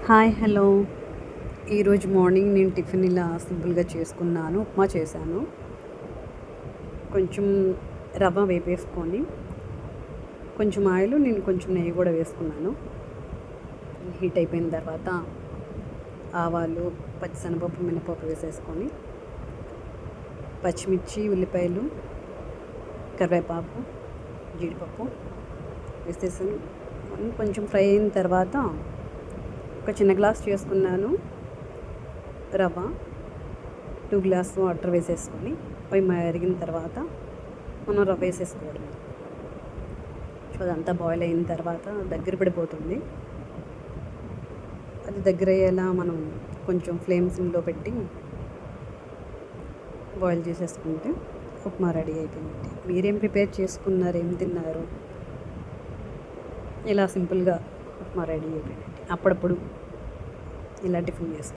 Hi hello. ఈరోజు morning నేను tiffin ఇలా సింపుల్గా చేసుకున్నాను. ఉప్మా చేశాను. కొంచెం రవ్వ వేపేసుకొని కొంచెం ఆయిల్, నేను కొంచెం నెయ్యి కూడా వేసుకున్నాను. హీట్ అయిపోయిన తర్వాత ఆవాలు, పచ్చిశనగపప్పు, మినపప్పు వేసేసుకొని పచ్చిమిర్చి, ఉల్లిపాయలు, కరివేపాకు, జీడిపప్పు వేసేసి కొంచెం ఫ్రై అయిన తర్వాత ఒక చిన్న గ్లాస్ చేసుకున్నాను రవ్వ, 2 గ్లాస్ వాటర్ వేసేసుకొని అవి మరిగిన తర్వాత మనం రవ్వ వేసేసుకోవడం. సో అదంతా బాయిల్ అయిన తర్వాత దగ్గర పడిపోతుంది. అది దగ్గర అయ్యేలా మనం కొంచెం ఫ్లేమ్ సిమ్లో పెట్టి బాయిల్ చేసేసుకుంటే ఉప్మా రెడీ అయిపోయింది. మీరేం ప్రిపేర్ చేసుకున్నారు, ఏం తిన్నారు? ఇలా సింపుల్గా ఉప్మా రెడీ అయిపోయింది. అప్పుడప్పుడు ఇలా టిఫిన్ చేస్తాం.